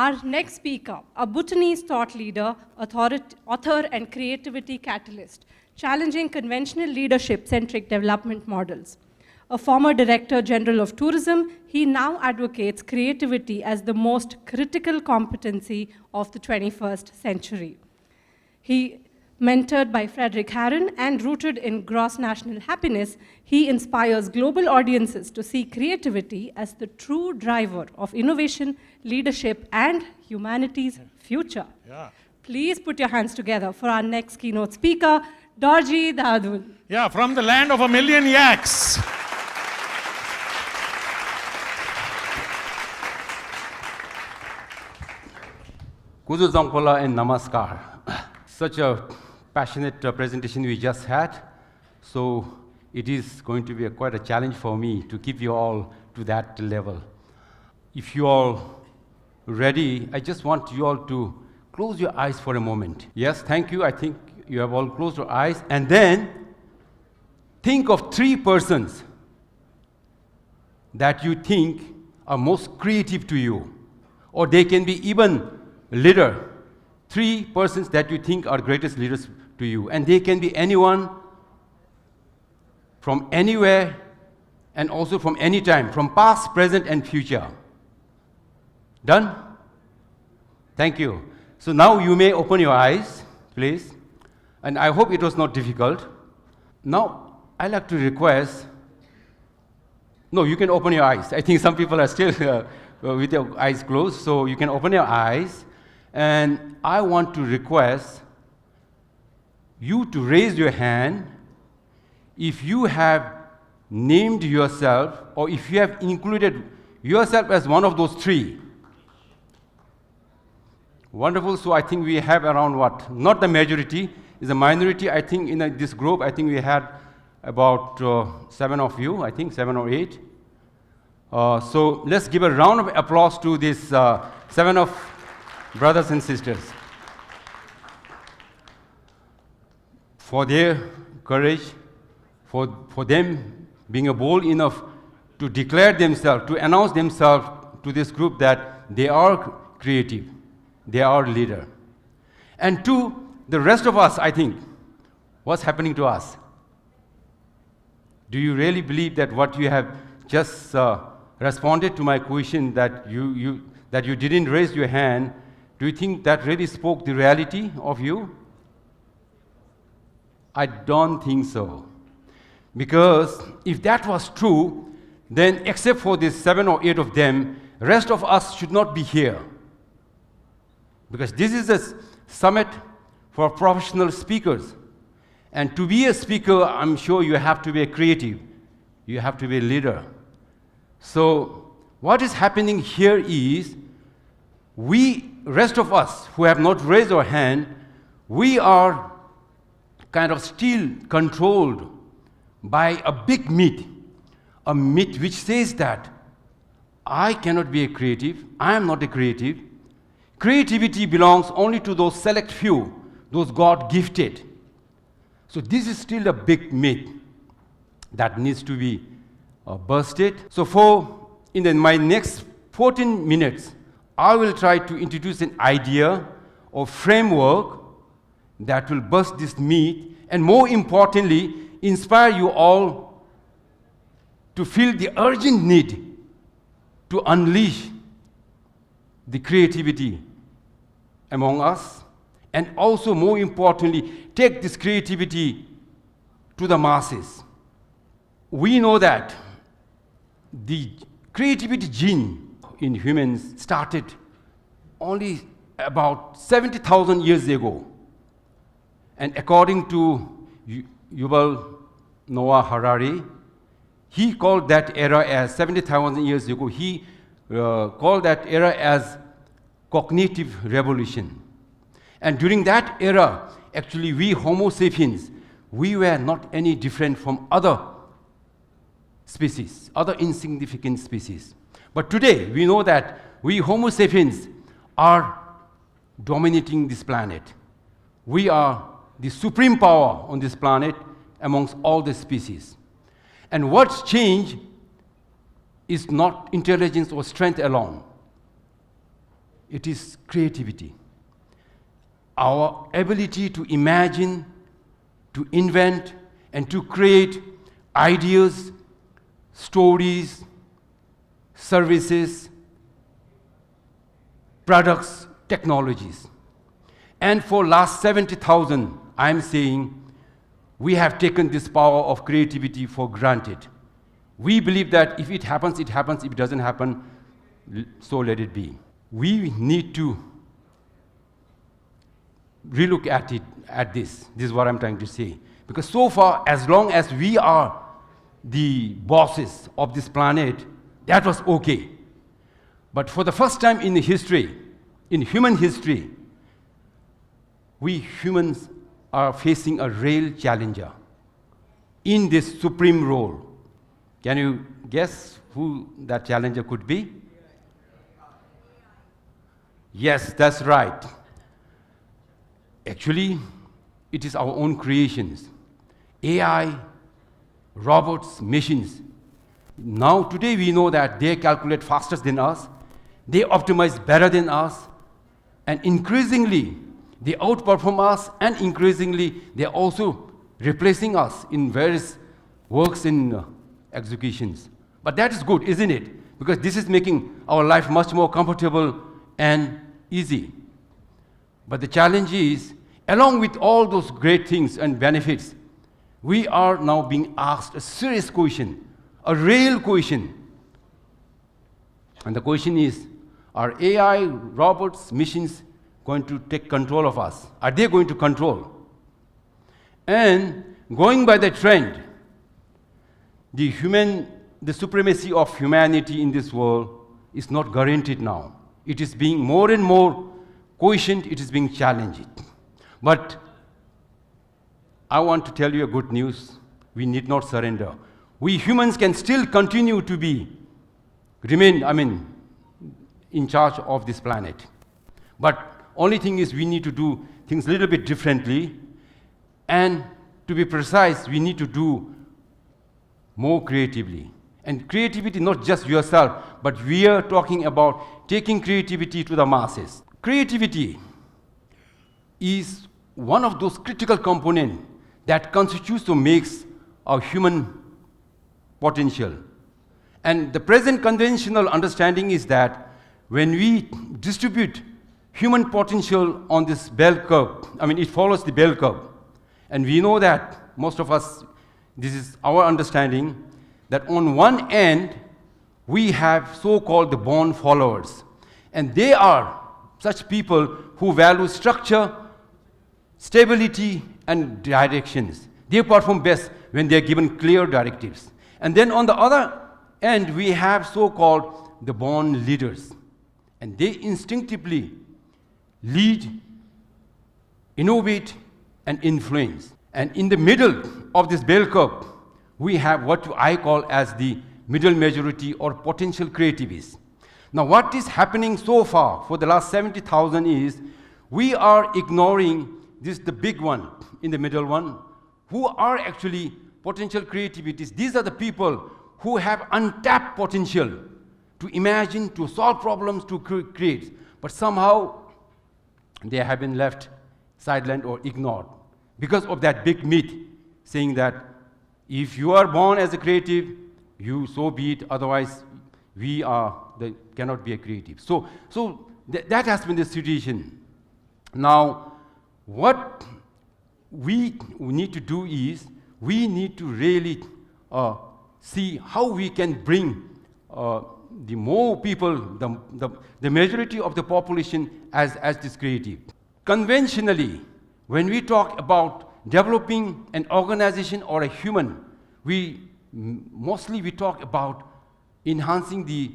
Our next speaker, a Bhutanese thought leader, author and creativity catalyst, challenging conventional leadership-centric development models. A former Director General of Tourism, he now advocates creativity as the most critical competency of the 21st century. He, mentored by Frederick Harron and rooted in gross national happiness, he inspires global audiences to see creativity as the true driver of innovation, leadership, and humanity's future. Yeah. Please put your hands together for our next keynote speaker, Dorji Dadul. Yeah, from the land of a million yaks. Kuzuzangpola and Namaskar. Such a passionate presentation we just had, so it is going to be quite a challenge for me to keep you all to that level. If you all ready, I just want you all to close your eyes for a moment. Yes, thank you. I think you have all closed your eyes. And then think of 3 persons that you think are most creative to you, or they can be even leader. 3 persons that you think are greatest leaders to you, and they can be anyone from anywhere and also from any time, from past, present, and future. Done? Thank you. So now you may open your eyes, please, and I hope it was not difficult. Now I'd like to request, no, you can open your eyes. I think some people are still with their eyes closed, so you can open your eyes. And I want to request you to raise your hand if you have named yourself or if you have included yourself as one of those 3. Wonderful. So I think we have around what? Not the majority, is a minority. I think in this group, I think we had about 7 of you, I think 7 or 8. So let's give a round of applause to this 7 of brothers and sisters for their courage, for them being bold enough to declare themselves, to announce themselves to this group that they are creative, they are leader. And to the rest of us, I think, what's happening to us? Do you really believe that what you have just responded to my question, that you didn't raise your hand, do you think that really spoke the reality of you? I don't think so. Because if that was true, then except for these 7 or 8 of them, rest of us should not be here. Because this is a summit for professional speakers. And to be a speaker, I'm sure you have to be a creative. You have to be a leader. So what is happening here is, rest of us who have not raised our hand, we are kind of still controlled by a big myth, a myth which says that I cannot be a creative, I am not a creative. Creativity belongs only to those select few, those God-gifted. So this is still a big myth that needs to be bursted. So in my next 14 minutes, I will try to introduce an idea or framework that will burst this myth and, more importantly, inspire you all to feel the urgent need to unleash the creativity among us, and also, more importantly, take this creativity to the masses. We know that the creativity gene in humans started only about 70,000 years ago. And according to Yuval Noah Harari, he called that era as 70,000 years ago, he called that era as cognitive revolution. And during that era, actually we Homo sapiens, we were not any different from other species, other insignificant species. But today, we know that we Homo sapiens are dominating this planet. We are the supreme power on this planet amongst all the species. And what's changed is not intelligence or strength alone. It is creativity. Our ability to imagine, to invent, and to create ideas, stories, services, products, technologies. And for last 70,000, I'm saying, we have taken this power of creativity for granted. We believe that if it happens, it happens. If it doesn't happen, so let it be. We need to relook at this. This is what I'm trying to say. Because so far, as long as we are the bosses of this planet, that was okay. But for the first time in history, in human history, we humans are facing a real challenger in this supreme role. Can you guess who that challenger could be? Yes, that's right. Actually, it is our own creations. AI, robots, machines. Now, today we know that they calculate faster than us, they optimize better than us, and increasingly, they outperform us, and increasingly, they're also replacing us in various works and executions. But that is good, isn't it? Because this is making our life much more comfortable and easy. But the challenge is, along with all those great things and benefits, we are now being asked a serious question, a real question. And the question is, are AI, robots, machines going to take control of us? Are they going to control? And going by the trend, the supremacy of humanity in this world is not guaranteed now. It is being more and more questioned, it is being challenged. But I want to tell you a good news. We need not surrender. We humans can still continue to remain in charge of this planet. But only thing is we need to do things a little bit differently. And to be precise, we need to do more creatively. And creativity, not just yourself, but we are talking about taking creativity to the masses. Creativity is one of those critical components that constitutes or makes our human potential. And the present conventional understanding is that when we distribute human potential on this bell curve, it follows the bell curve. And we know that most of us, this is our understanding, that on one end, we have so-called the born followers. And they are such people who value structure, stability, and directions. They perform best when they are given clear directives. And then on the other end, we have so-called the born leaders. And they instinctively lead, innovate, and influence. And in the middle of this bell curve, we have what I call as the middle majority or potential creativists. Now, what is happening so far for the last 70,000 is we are ignoring the big one in the middle one, who are actually potential creativities. These are the people who have untapped potential to imagine, to solve problems, to create. But somehow, they have been left sidelined or ignored because of that big myth saying that if you are born as a creative, you so be it, otherwise cannot be a creative. So that has been the situation. Now, what we need to do is, we need to really see how we can bring the more people, the majority of the population as this creative. Conventionally, when we talk about developing an organization or a human, mostly we talk about enhancing the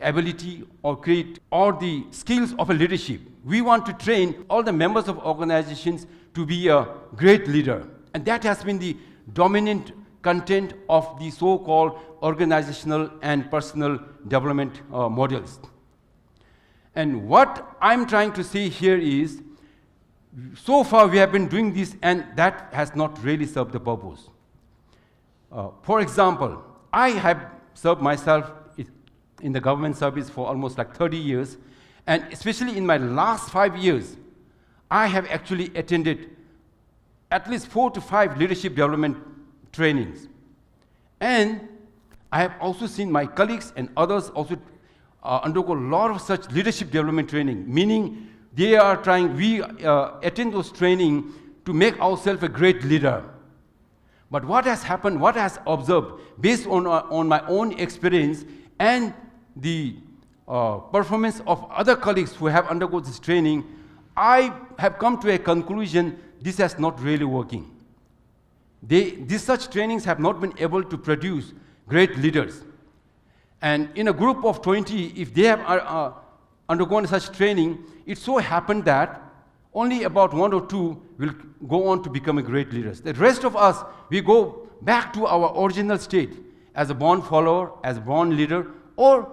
ability or the skills of a leadership. We want to train all the members of organizations to be a great leader. And that has been the dominant content of the so-called organizational and personal development models. And what I'm trying to say here is, so far we have been doing this, and that has not really served the purpose. For example, I have served myself in the government service for almost like 30 years, And especially in my last 5 years, I have actually attended at least 4 to 5 leadership development trainings. And I have also seen my colleagues and others also undergo a lot of such leadership development training, meaning we attend those training to make ourselves a great leader. But what has happened, what has observed, based on my own experience and the performance of other colleagues who have undergone this training, I have come to a conclusion this has not really working. These such trainings have not been able to produce great leaders. And in a group of 20, if they have undergone such training, it so happened that only about 1 or 2 will go on to become a great leaders. The rest of us, we go back to our original state as a born follower, as a born leader, or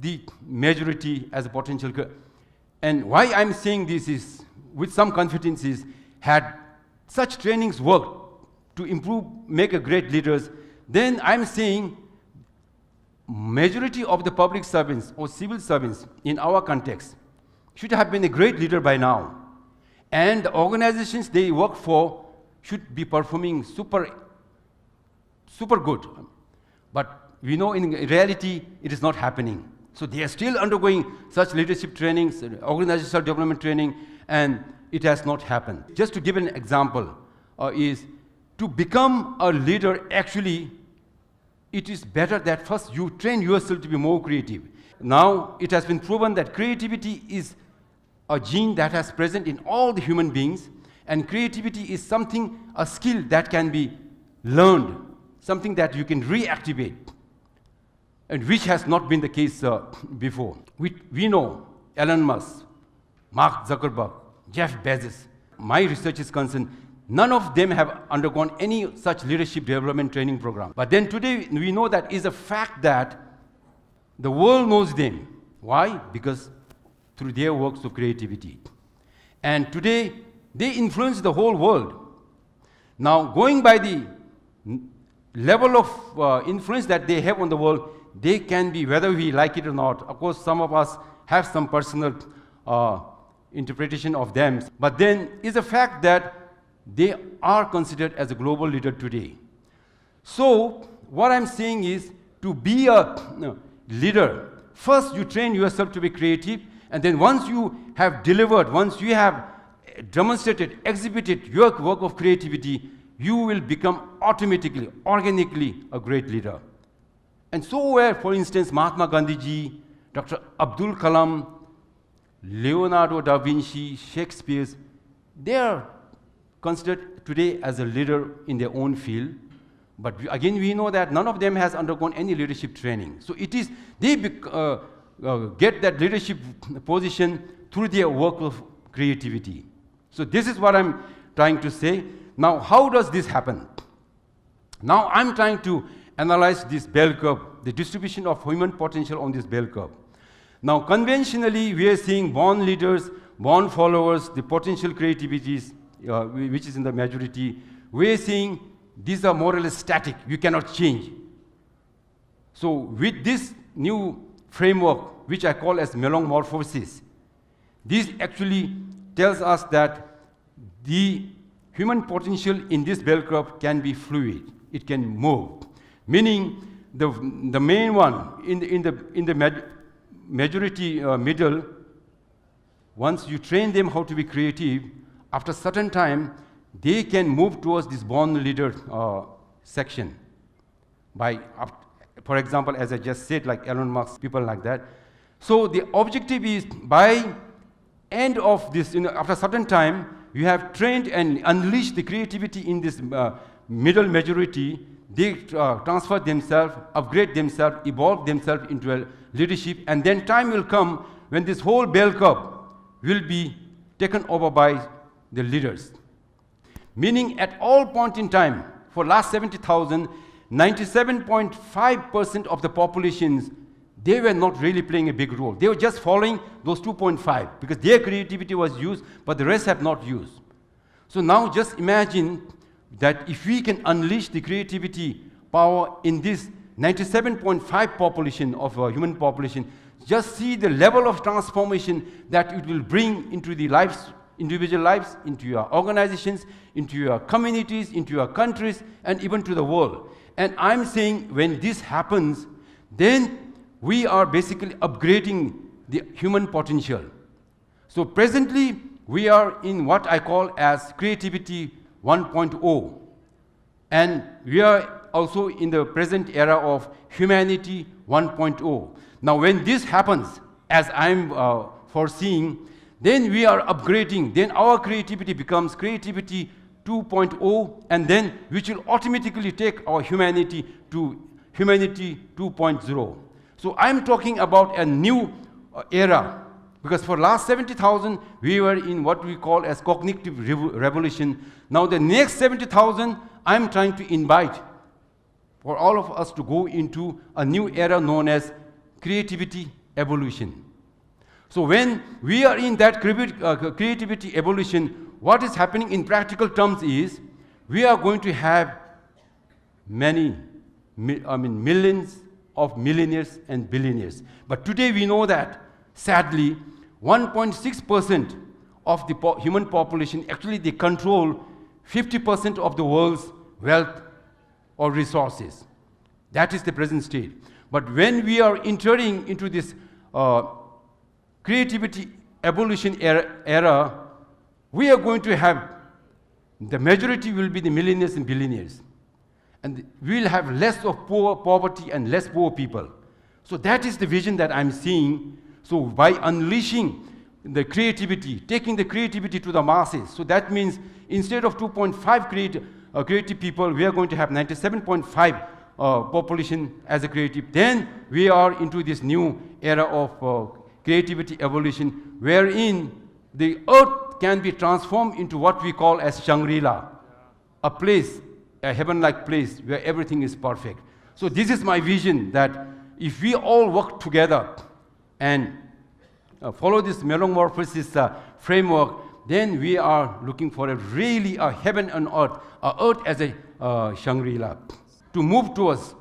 the majority as a potential. And why I'm saying this is, with some confidence, is had such trainings worked to improve, make a great leaders, then I'm saying majority of the public servants or civil servants in our context should have been a great leader by now. And the organizations they work for should be performing super good. But we know in reality it is not happening. So they are still undergoing such leadership trainings, organizational development training, and it has not happened. Just to give an example, is to become a leader, actually, it is better that first you train yourself to be more creative. Now, it has been proven that creativity is a gene that has present in all the human beings, and creativity is something, a skill that can be learned, something that you can reactivate, and which has not been the case before. We know Elon Musk, Mark Zuckerberg, Jeff Bezos. My research is concerned, none of them have undergone any such leadership development training program. But then today, we know that is a fact that the world knows them. Why? Because through their works of creativity. And today, they influence the whole world. Now, going by the level of influence that they have on the world, they can be, whether we like it or not. Of course, some of us have some personal interpretation of them. But then, is a fact that they are considered as a global leader today. So, what I'm saying is, to be a leader, first you train yourself to be creative, and then once you have delivered, once you have demonstrated, exhibited your work of creativity, you will become automatically, organically a great leader. And so were, for instance, Mahatma Gandhi, Dr. Abdul Kalam, Leonardo da Vinci, Shakespeare, they are considered today as a leader in their own field. But again, we know that none of them has undergone any leadership training. So it is, they get that leadership position through their work of creativity. So this is what I'm trying to say. Now, how does this happen? Now, I'm trying to analyze this bell curve, the distribution of human potential on this bell curve. Now, conventionally, we are seeing born leaders, born followers, the potential creativities, which is in the majority. We are seeing these are more or less static. You cannot change. So, with this new framework, which I call as melomorphosis, this actually tells us that the human potential in this bell curve can be fluid. It can move. Meaning, the main one in the majority middle, once you train them how to be creative, after a certain time, they can move towards this born leader section. For example, as I just said, like Elon Musk, people like that. So the objective is, by end of this, after a certain time, you have trained and unleashed the creativity in this middle majority. They transfer themselves, upgrade themselves, evolve themselves into a leadership, and then time will come when this whole bell curve will be taken over by the leaders. Meaning, at all point in time, for last 70,000, 97.5% of the populations, they were not really playing a big role. They were just following those 2.5, because their creativity was used, but the rest have not used. So now just imagine that if we can unleash the creativity power in this 97.5 population of human population, just see the level of transformation that it will bring into the lives, individual lives, into your organizations, into your communities, into your countries, and even to the world. And I'm saying when this happens, then we are basically upgrading the human potential. So presently, we are in what I call as Creativity 1.0. And we are also in the present era of Humanity 1.0. Now when this happens, as I'm foreseeing, then we are upgrading. Then our creativity becomes Creativity 2.0, and then which will automatically take our humanity to Humanity 2.0. So I'm talking about a new era, because for last 70,000 we were in what we call as cognitive revolution. Now the next 70,000 I'm trying to invite for all of us to go into a new era known as creativity evolution. So when we are in that creativity evolution, what is happening in practical terms is we are going to have millions of millionaires and billionaires. But today we know that, sadly, 1.6% of the human population, actually they control 50% of the world's wealth or resources. That is the present state. But when we are entering into this creativity evolution era, we are going to have, the majority will be the millionaires and billionaires. And we will have less of poverty and less poor people. So that is the vision that I'm seeing. So by unleashing the creativity, taking the creativity to the masses, so that means instead of 2.5 creative people, we are going to have 97.5 population as a creative. Then we are into this new era of creativity evolution, wherein the earth can be transformed into what we call as Shangri-La, a place, a heaven-like place where everything is perfect. So this is my vision, that if we all work together and follow this metamorphosis framework, then we are looking for really a heaven on earth, a earth as a Shangri-La. To move towards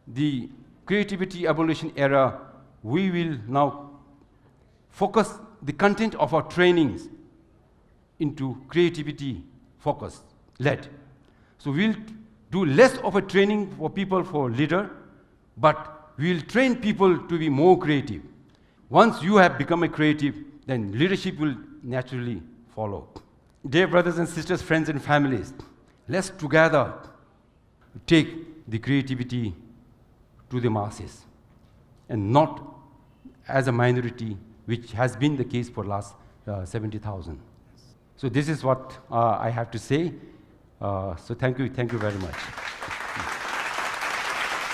the creativity evolution era, we will now focus the content of our trainings into creativity focus led. So we'll do less of a training for people for leader, but we'll train people to be more creative. Once you have become a creative, then leadership will naturally follow. Dear brothers and sisters, friends and families, let's together take the creativity to the masses, and not as a minority, which has been the case for last 70,000. So this is what I have to say. So thank you very much.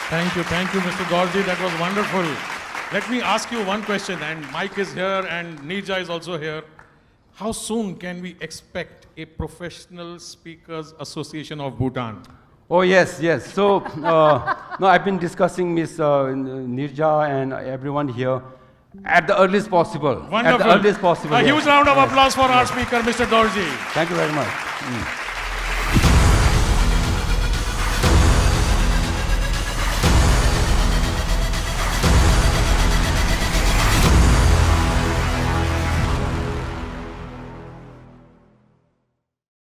Thank you, Mr. Dorji. That was wonderful. Let me ask you one question, and Mike is here and Nirja is also here. How soon can we expect a Professional Speakers Association of Bhutan? Oh, yes. So, no, I've been discussing Ms. Nirja and everyone here at the earliest possible. Wonderful. At the earliest possible. A huge round of applause for our speaker, Mr. Dorji. Thank you very much.